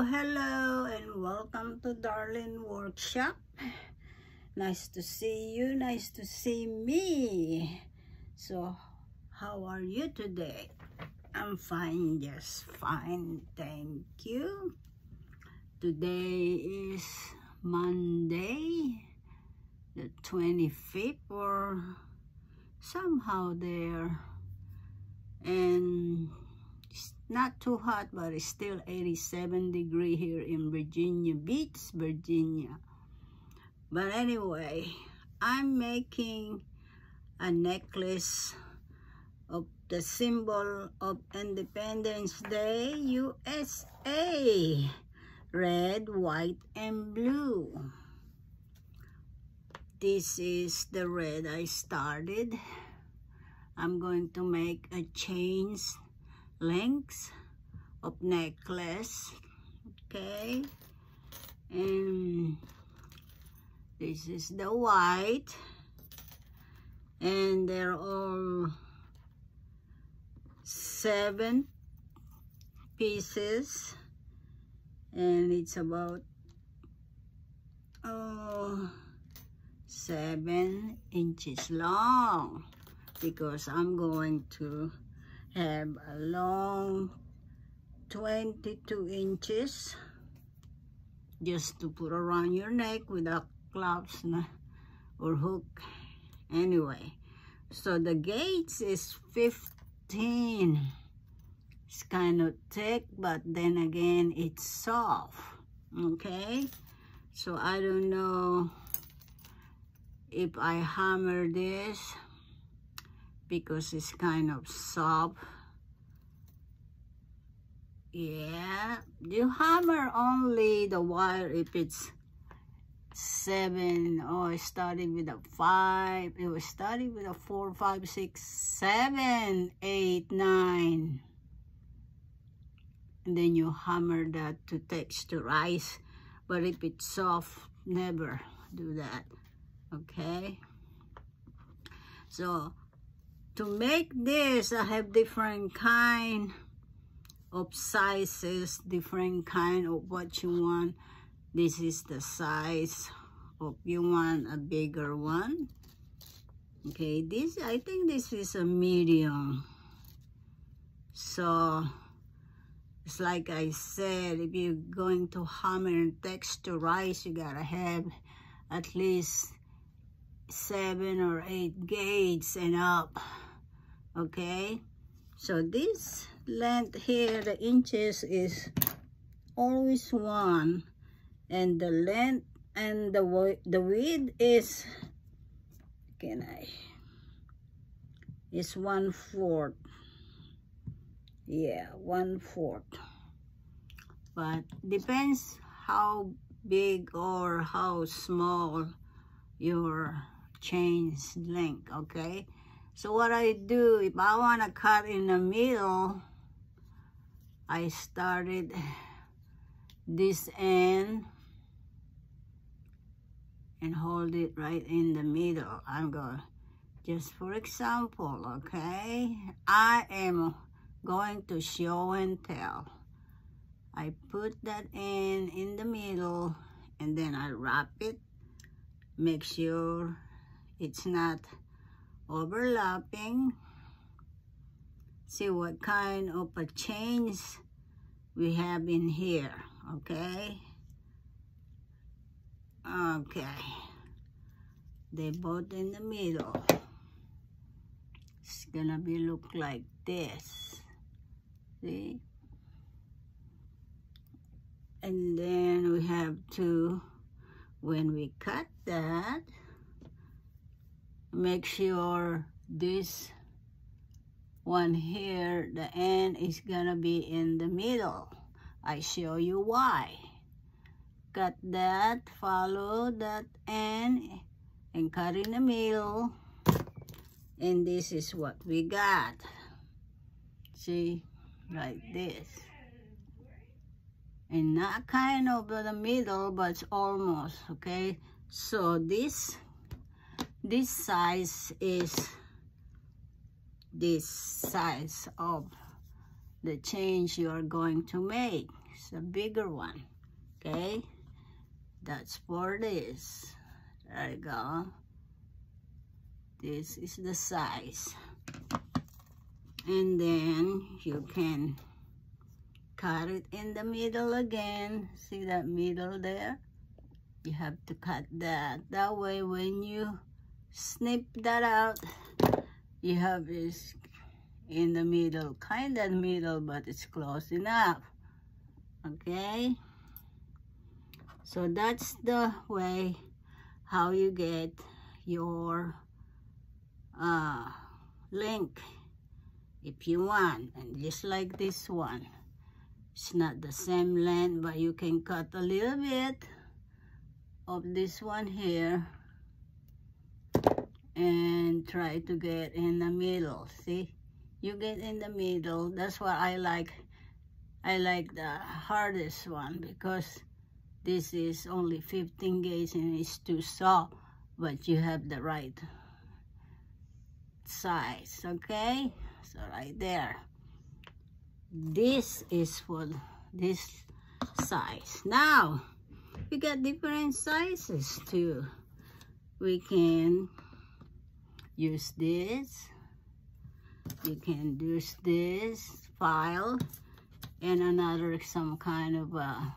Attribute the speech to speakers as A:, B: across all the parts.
A: Hello, and welcome to Darlene Workshop. Nice to see you, nice to see me. So, how are you today? I'm fine, just fine, thank you. Today is Monday, the 25th, or somehow there, and it's not too hot, but it's still 87 degrees here in Virginia Beach, Virginia. But anyway, I'm making a necklace of the symbol of Independence Day, USA. Red, white, and blue. This is the red I started. I'm going to make a chain length of necklace, okay, and this is the white, and they're all 7 pieces, and it's about 7 inches long, because I'm going to have a long 22 inches just to put around your neck without gloves or hook. Anyway, so the gauge is 15. It's kind of thick, but then again it's soft, okay? So I don't know if I hammer this because it's kind of soft. Yeah, you hammer only the wire if it's 7. Oh, it started with a 5. It was started with a 4, 5, 6, 7, 8, 9. And then you hammer that to texturize. But if it's soft, never do that. Okay? So, to make this, I have different kind of sizes, different kind of what you want. This is the size of, you want a bigger one. Okay, this, I think this is a medium. So it's like I said, if you're going to hammer and texturize, you gotta have at least 7 or 8 gauges and up. Okay, so this length here, the inches, is always 1, and the length and the width is, is 1/4. Yeah, 1/4. But depends how big or how small your chain's length, okay? So what I do, if I want to cut in the middle, I started this end and hold it right in the middle. I'm going, just for example, okay? I am going to show and tell. I put that in the middle, and then I wrap it. Make sure it's not overlapping. See what kind of a chains we have in here, okay? Okay, they both in the middle. It's gonna be look like this, see? And then we have to when we cut that, make sure this one here, the end is gonna be in the middle. I show you why. Cut that, follow that end, and cut in the middle. And this is what we got. See, like this. And not kind of the middle, but it's almost, okay? So this size is this size of the change you are going to make. It's a bigger one, okay? That's for this. There you go. This is the size. And then you can cut it in the middle again. See that middle there? You have to cut that. That way when you snip that out, you have this in the middle. Kind of middle, but it's close enough. Okay? So that's the way how you get your link if you want. And just like this one, it's not the same length, but you can cut a little bit of this one here and try to get in the middle. See, you get in the middle. That's what I like. I like the hardest one because this is only 15 gauge and it's too soft, but you have the right size. Okay, so right there, this is for this size. Now we got different sizes too. We can use this, you can use this file, and another some kind of a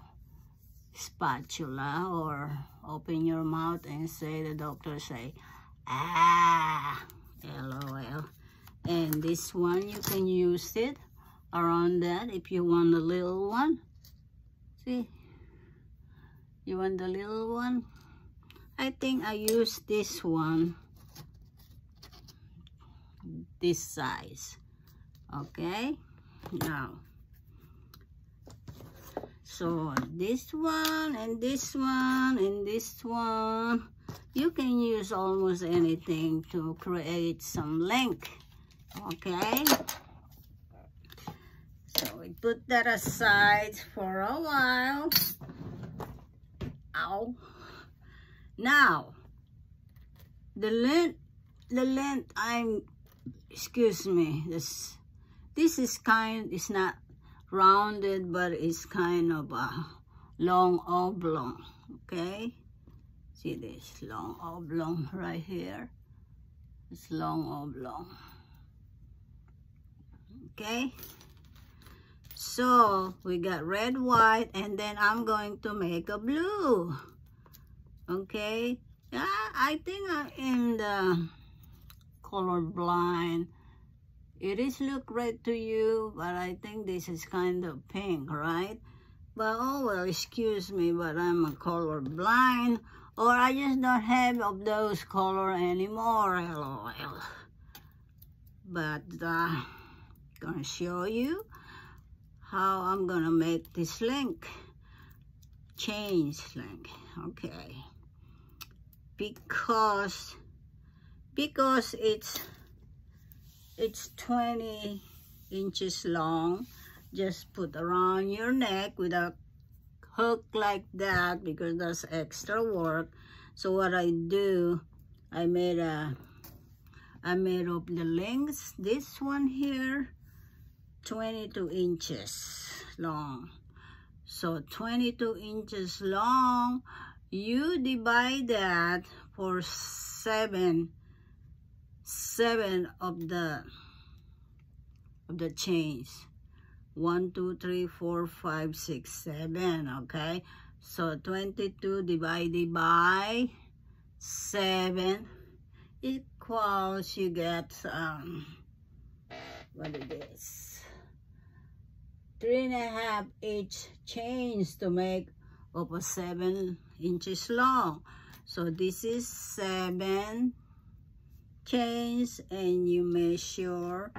A: spatula, or open your mouth and say, the doctor say, ah, LOL. And this one you can use it around that if you want a little one. See, you want the little one? I think I use this one, this size. Okay, now so this one and this one and this one, you can use almost anything to create some length. Okay, so we put that aside for a while. Ow. Now the length excuse me, this is it's not rounded, but it's kind of a long oblong. Okay, see this long oblong right here? It's long oblong. Okay, so we got red, white, and then I'm going to make a blue. Okay, yeah, I think I'm in the color blind. It is look red to you, but I think this is kind of pink, right? But oh well, excuse me, but I'm a color blind, or I just don't have of those color anymore, LOL. But gonna show you how I'm gonna make this link, change link. Okay, because it's 20 inches long. Just put around your neck with a hook like that, because that's extra work. So what I do, I made up the lengths. This one here, 22 inches long. So 22 inches long, you divide that for seven of the chains. 1 2 3 4 5 6 7. Okay, so 22 divided by 7 equals, you get what it is, 3.5 each chains to make up a 7 inches long. So this is 7 chains, and you measure,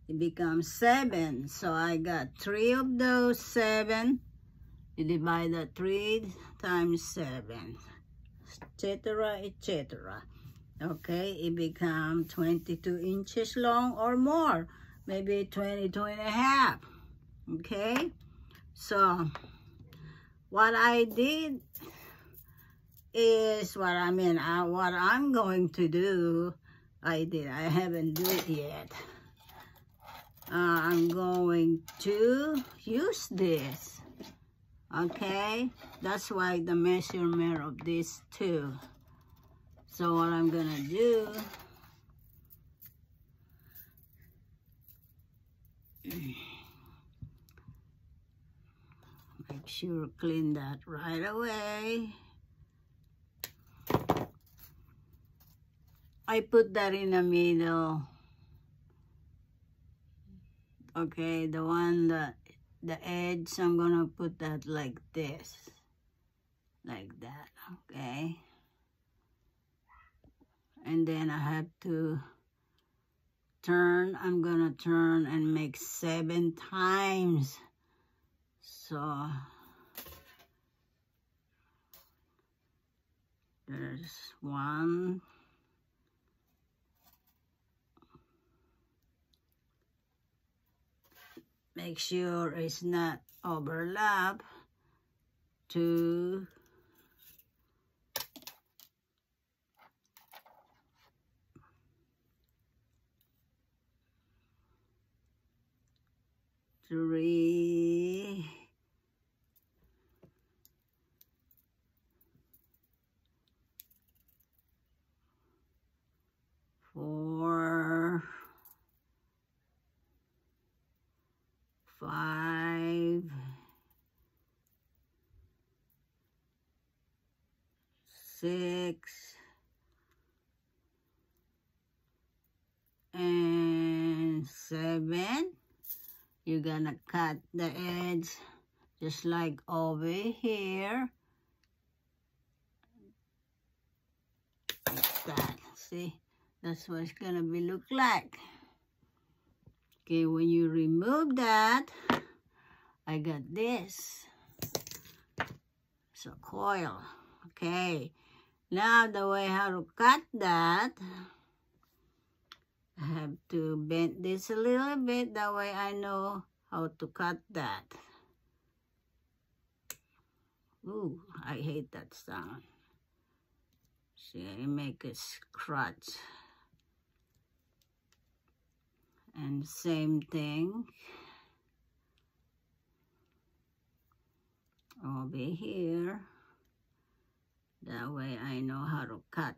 A: it becomes 7. So I got 3 of those 7. You divide that 3 times 7, etc., etc. Okay, it becomes 22 inches long or more, maybe 22 and a half. Okay, so what I did is what I'm going to do. I haven't do it yet. I'm going to use this. Okay, that's why the measurement of this too. So what I'm gonna do, make sure clean that right away. I put that in the middle. Okay, the one that the edge, I'm gonna put that like this, like that. Okay, and then I have to turn. I'm gonna turn and make 7 times. So there's 1, make sure it's not overlap, 2, 3, 4, 5, 6, and 7. You're gonna cut the edge just like over here, like that. See, that's what it's gonna be look like. Okay, when you remove that, I got this. It's a coil. Okay, now the way how to cut that, I have to bend this a little bit, that way I know how to cut that. Ooh, I hate that sound. See, I make a scratch. And same thing over here. That way I know how to cut.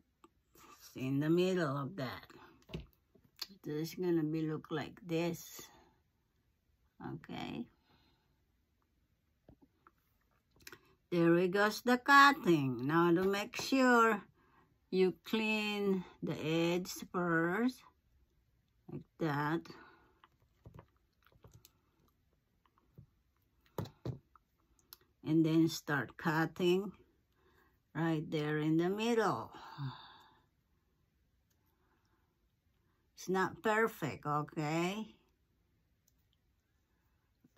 A: It's in the middle of that. It's gonna be look like this. Okay. There we goes the cutting. Now to make sure you clean the edge first, like that. And then start cutting right there in the middle. It's not perfect, okay?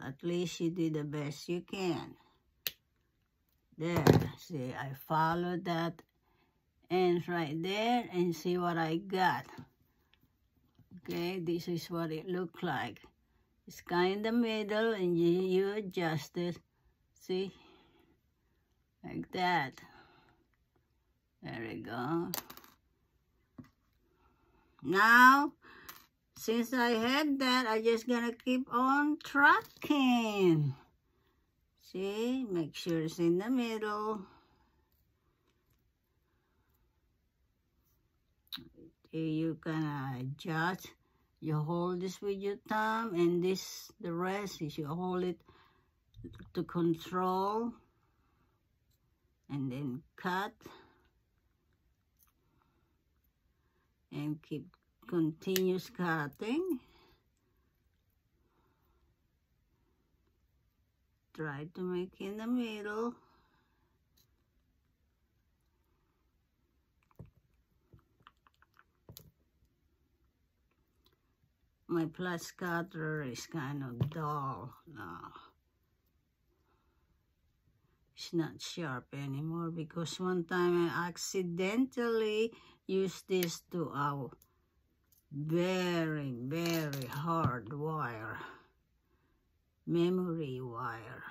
A: At least you did the best you can. There, see, I followed that ends right there and see what I got. Okay, this is what it looked like. It's kind of in the middle, and you adjust it. See? Like that. There we go. Now, since I have that, I'm just gonna keep on trucking. See? Make sure it's in the middle. You can adjust. You hold this with your thumb, and this, the rest is you hold it to control, and then cut, and keep continuous cutting. Try to make in the middle. my plus cutter is kind of dull now. It's not sharp anymore because one time I accidentally used this to a very, very hard wire, memory wire.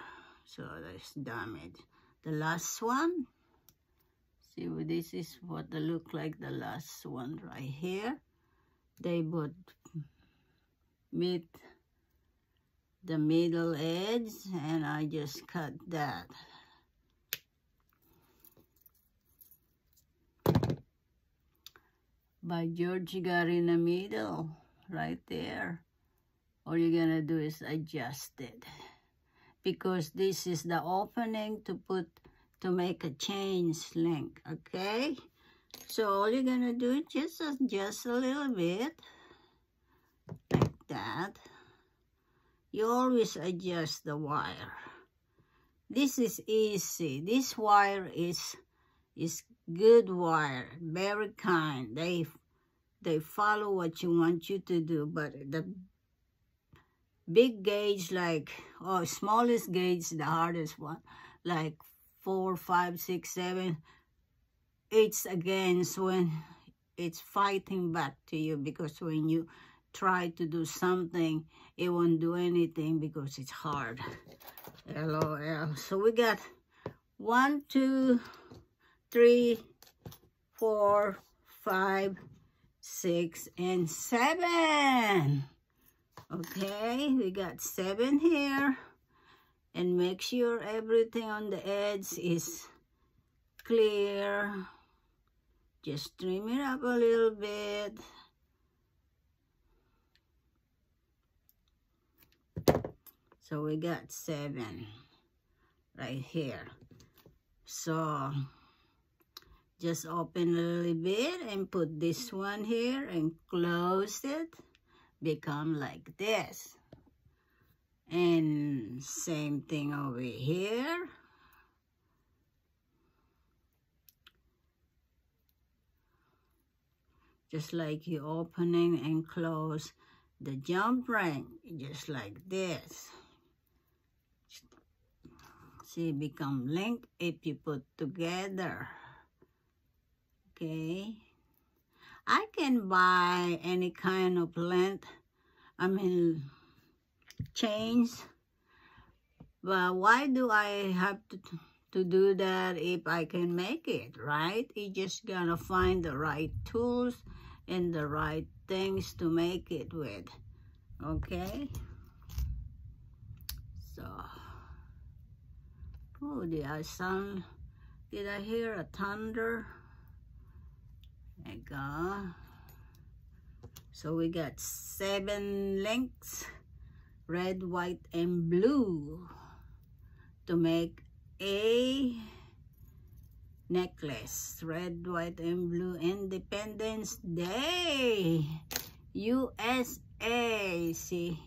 A: So that's damaged. The last one, see, this is what they look like, the last one right here. They would meet the middle edge and I just cut that. By George, you got in the middle, right there. All you're gonna do is adjust it. Because this is the opening to make a chain link, okay? So all you're gonna do is just adjust a little bit, like that. You always adjust the wire. This is easy. This wire is good wire, very kind. They follow what you want you to do, but the big gauge, like, smallest gauge, the hardest one, like 4, 5, 6, 7, it's against when it's fighting back to you, because when you try to do something, it won't do anything because it's hard. LOL. So we got 1, 2, 3, 4, 5, 6, and 7. Okay, we got 7 here, and make sure everything on the edge is clear. Just trim it up a little bit. So we got 7 right here. So just open a little bit and put this one here and close it. Become like this. And same thing over here. Just like you opening and close the jump ring, just like this. See, become linked if you put together. Okay. I can buy any kind of length, chains, but why do I have to do that if I can make it, right? You just gotta find the right tools and the right things to make it with, okay? So, oh, did I hear a thunder? There you go. So we got 7 links, red, white, and blue, to make a necklace. Red, white, and blue, Independence Day, USA. See,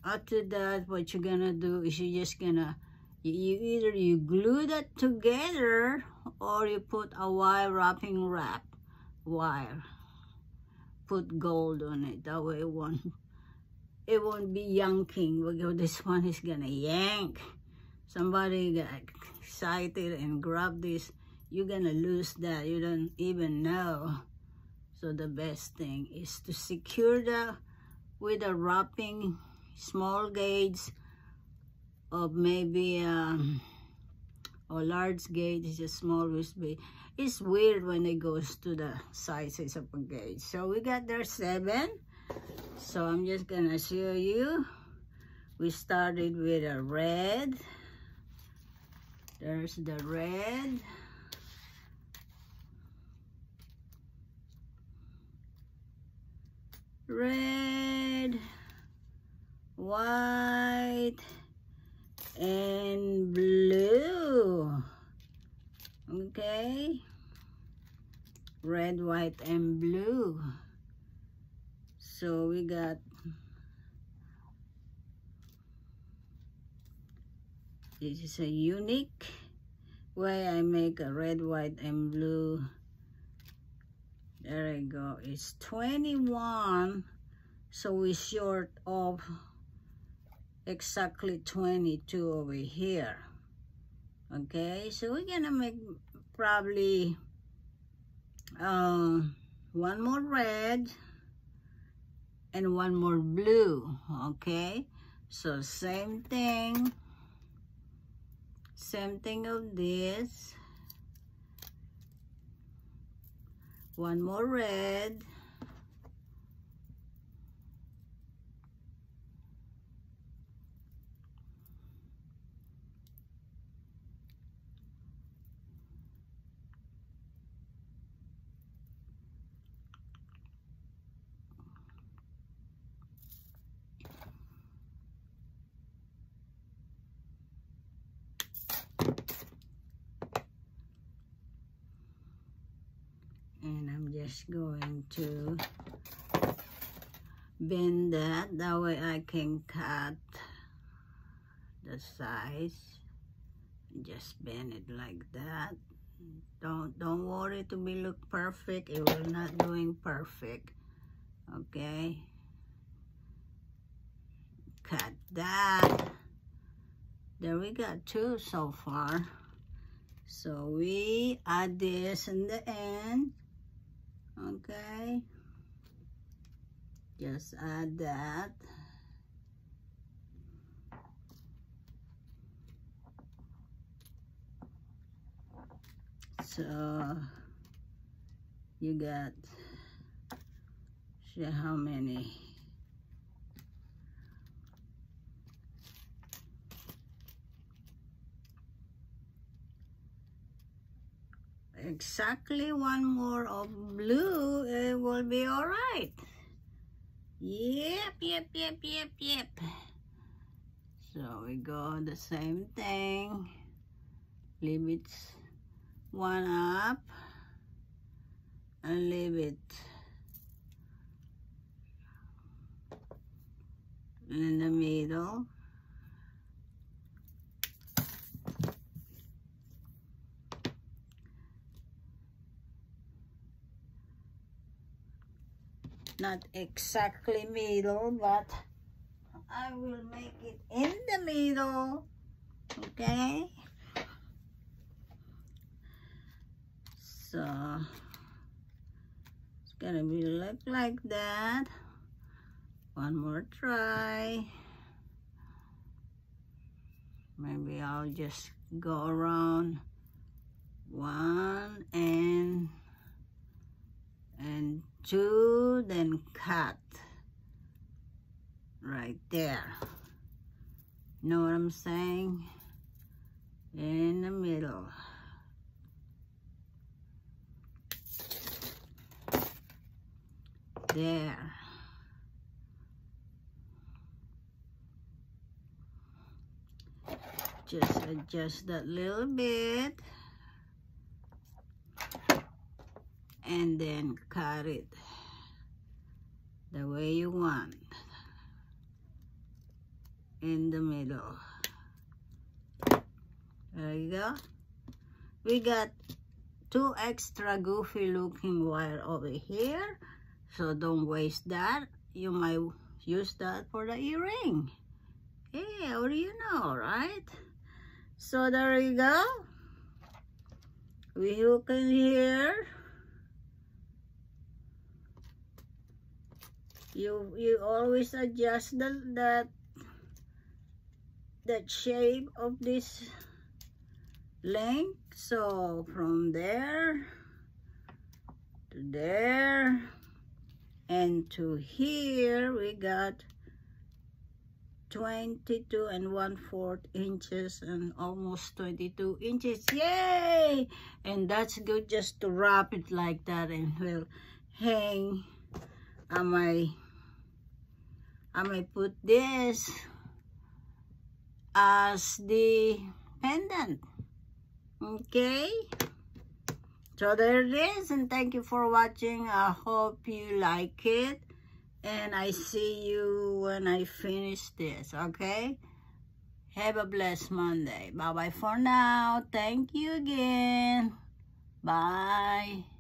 A: after that, what you're gonna do is you're just gonna, either you glue that together or you put a wire wrapping wire. Put gold on it. That way it won't be yanking. Because this one is gonna yank. Somebody got excited and grab this, you're gonna lose that. You don't even know. So the best thing is to secure that with a wrapping small gauge of maybe or large gauge is a small USB. It's weird when it goes to the sizes of a gauge. So we got there 7. So I'm just gonna show you. We started with a red. There's the red. Red, white, and blue. Okay, red, white, and blue. So we got this is a unique way I make a red, white, and blue. There you go. It's 21 So we're short of exactly 22 over here. Okay, so we're gonna make probably one more red and one more blue. Okay, so same thing of this. One more red. And I'm just going to bend that way I can cut the size. Just bend it like that. Don't worry to be look perfect. It will not doing perfect. Okay, cut that. There we got two so far. So we add this in the end. Okay, just add that. So you got, see how many? Exactly one more of blue, it will be all right. Yep. So we go the same thing. Leave it one up and leave it in the middle. Not exactly middle, but I will make it in the middle. Okay, so it's gonna be look like that. One more try. Maybe I'll just go around one and two, then cut right there. Know what I'm saying? In the middle. There. Just adjust that little bit and then cut it the way you want, in the middle. There you go. We got two extra goofy looking wire over here, so don't waste that. You might use that for the earring. Hey, what do you know, right? So there you go. We hook in here. You always adjust that shape of this length. So from there to there and to here we got 22 1/4 inches and almost 22 inches. Yay! And that's good just to wrap it like that and will hang. I might put this as the pendant. Okay, so there it is, and thank you for watching. I hope you like it, and I see you when I finish this. Okay, have a blessed Monday. Bye bye for now. Thank you again. Bye.